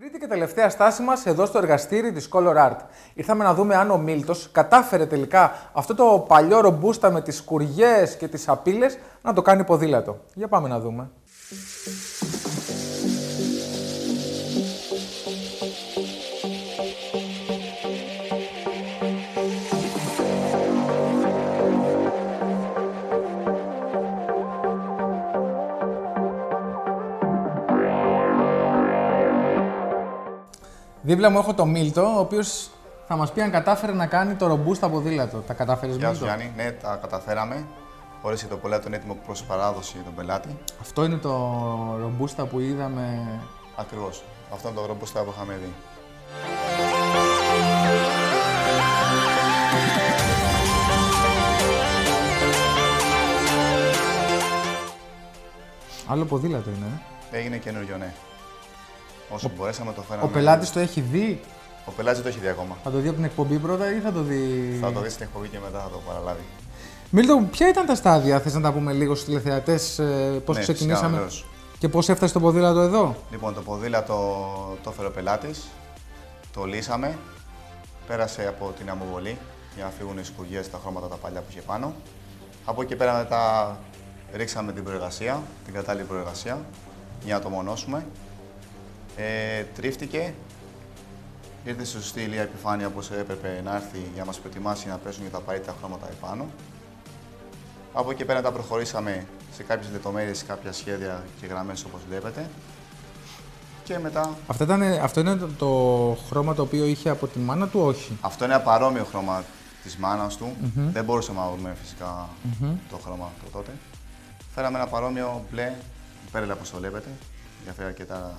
Τρίτη και τελευταία στάση μας εδώ στο εργαστήρι της Color Art. Ήρθαμε να δούμε αν ο Μίλτος κατάφερε τελικά αυτό το παλιό ρομπούστα με τις σκουριές και τις σαπίλες να το κάνει ποδήλατο. Για πάμε να δούμε. Δίπλα μου έχω τον Μίλτο, ο οποίος θα μας πει αν κατάφερε να κάνει το ρομπούστα ποδήλατο. Τα κατάφερες, Μίλτο? Γεια σου Γιάννη, ναι, τα καταφέραμε. Όρισε το ποδήλατο είναι έτοιμο προς παράδοση τον πελάτη. Αυτό είναι το ρομπούστα που είδαμε. Ακριβώς. Αυτό είναι το ρομπούστα που είχαμε δει. Άλλο ποδήλατο είναι, Έγινε καινούριο, ναι. Όσο μπορέσαμε το φέραμε. Ο πελάτης το έχει δει. Ο πελάτης το έχει δει ακόμα. Θα το δει από την εκπομπή πρώτα ή θα το δει? Θα το δει στην εκπομπή και μετά θα το παραλάβει. Μίλτο, ποια ήταν τα στάδια, θες να τα πούμε λίγο στους τηλεθεατές, πώς Ναι, ξεκινήσαμε φυσικά, και πώς έφτασε το ποδήλατο εδώ? Λοιπόν, το ποδήλατο το έφερε ο πελάτης, το λύσαμε, πέρασε από την αμοβολή για να φύγουν οι σκουριές, τα χρώματα τα παλιά που είχε πάνω. Από εκεί πέρα μετά ρίξαμε την προεργασία, την κατάλληλη προεργασία, για να το μονώσουμε. Τρίφτηκε, ήρθε στη σωστή ηλία επιφάνεια όπως έπρεπε να έρθει για να μας προετοιμάσει να πέσουν για τα απαραίτητα χρώματα επάνω. Από εκεί πέρα τα προχωρήσαμε σε κάποιες λεπτομέρειες, κάποια σχέδια και γραμμές όπως βλέπετε. Και μετά... Αυτό είναι το χρώμα το οποίο είχε από τη μάνα του, όχι? Αυτό είναι ένα παρόμοιο χρώμα της μάνας του. Δεν μπορούσαμε να βρούμε φυσικά το χρώμα το τότε. Φέραμε ένα παρόμοιο μπλε, πέρελα όπως το βλέπετε, διαφέρει αρκετά.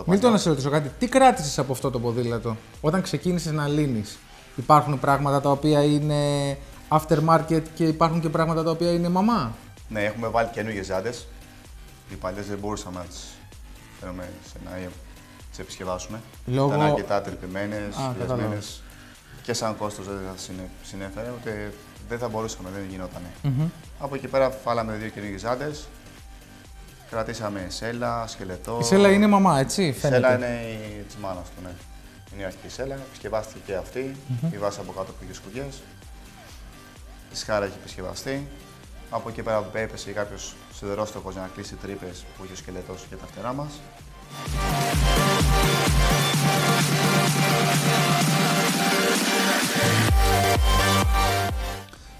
Μίλτο, να σε ρωτήσω κάτι. Τι κράτησες από αυτό το ποδήλατο όταν ξεκίνησες να λύνεις? Υπάρχουν πράγματα τα οποία είναι aftermarket και υπάρχουν και πράγματα τα οποία είναι μαμά? Ναι, έχουμε βάλει καινούργιες ζάντες. Οι παλιές δεν μπορούσαμε να τις φέρουμε σε να τις επισκευάσουμε. Ήταν αρκετά τρυπημένες, βιασμένες και σαν κόστος δεν θα συνέφερε, ούτε δεν θα μπορούσαμε, δεν γινότανε. Από εκεί πέρα βάλαμε 2 καινούργιες ζάντες. Κρατήσαμε σέλα, σκελετό. Η σέλα είναι μαμά, έτσι, φαίνεται. Η σέλα είναι της μάνας του, ναι. Είναι η αρχική σέλα, επισκευάστηκε και αυτή, η βάση από κάτω που είχε σκουριές. Η σκάρα έχει επισκευαστεί. Από εκεί πέρα έπεσε κάποιος σιδερόστοχος για να κλείσει τρύπες που είχε ο σκελετός για τα φτερά μας.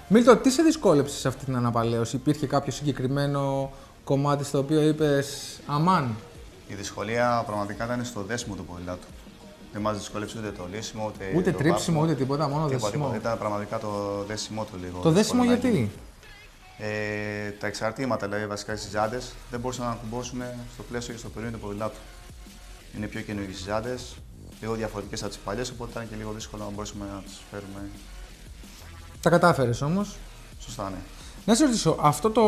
Μίλτο, τι σε δυσκόλεψε σε αυτή την αναπαλαίωση? Υπήρχε κάποιο συγκεκριμένο κομμάτι στο οποίο είπες αμάν? Η δυσκολία πραγματικά ήταν στο δέσιμο του ποδηλάτου. Δεν μας δυσκόλεψε ούτε το λύσιμο, ούτε τρίψιμο, ούτε τίποτα, μόνο δέσιμο. Ήταν πραγματικά το δέσιμό του λίγο. Το δέσιμο γιατί? Τα εξαρτήματα, δηλαδή βασικά στις ζάντες, δεν μπορούσαν να ακουμπώσουν στο πλαίσιο και στο πυρήνιο του ποδηλάτου. Είναι πιο καινούργιες οι ζάντες, λίγο διαφορετικές από τις παλιές, οπότε ήταν και λίγο δύσκολο να μπορέσουμε να τις φέρουμε. Τα κατάφερες όμως. Σωστά, ναι. Να σε ρωτήσω, αυτό το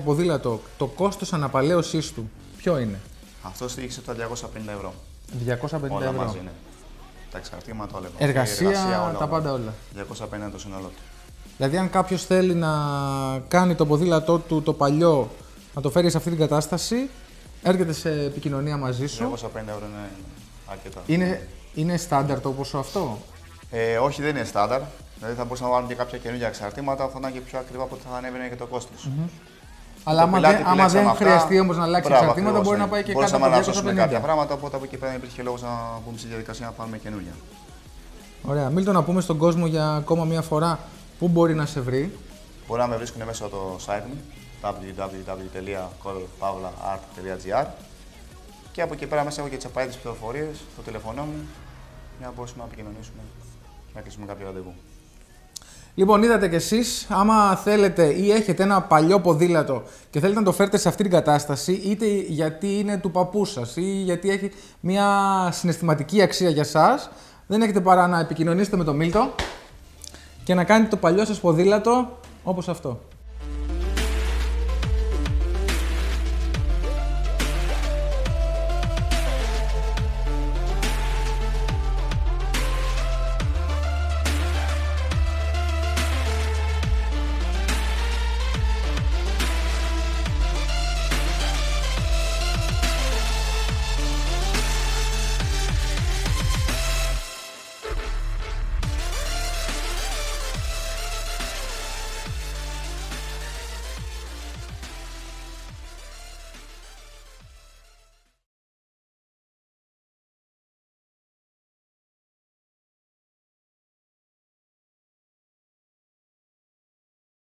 ποδήλατο, το κόστος αναπαλαίωσής του, ποιο είναι? Αυτό στήχησε τα 250 ευρώ. 250 όλα ευρώ. μαζί, ναι. Τα εξαρτήματα όλα. Εργασία, τα πάντα όλα. 250 το σύνολό του. Δηλαδή, αν κάποιος θέλει να κάνει το ποδήλατό του το παλιό, να το φέρει σε αυτή την κατάσταση, έρχεται σε επικοινωνία μαζί σου. 250 ευρώ είναι αρκετά. Είναι στάνταρ το ποσό αυτό? Όχι, δεν είναι στάνταρ. Δηλαδή θα μπορούσαμε να βάλουμε και κάποια καινούργια εξαρτήματα, θα ήταν και πιο ακριβά από ότι θα ανέβαινε και το κόστος. Αλλά άμα δεν χρειαστεί όμως να αλλάξει εξαρτήματα, μπορεί να πάει και κάτω από 250. Μπορούσαμε να σώσουμε κάποια πράγματα, οπότε από εκεί πέρα υπήρχε λόγος να μπούμε στη διαδικασία να πάρουμε καινούργια. Ωραία. Μίλτο, να πούμε στον κόσμο για ακόμα μία φορά πού μπορεί να σε βρει. Μπορεί να με βρίσκουν μέσω από το site μου www.colorart.gr και από εκεί πέρα μέσα έχω και τις απαραίτητες πληροφορίες, το τηλεφωνό μου, για να μπορέσουμε να επικοινωνήσουμε και να κλείσουμε κάποιο ραντεβού. Λοιπόν, είδατε κι εσείς, άμα θέλετε ή έχετε ένα παλιό ποδήλατο και θέλετε να το φέρετε σε αυτή την κατάσταση, είτε γιατί είναι του παππού σας ή γιατί έχει μια συναισθηματική αξία για σας, δεν έχετε παρά να επικοινωνήσετε με τον Μίλτο και να κάνετε το παλιό σας ποδήλατο όπως αυτό.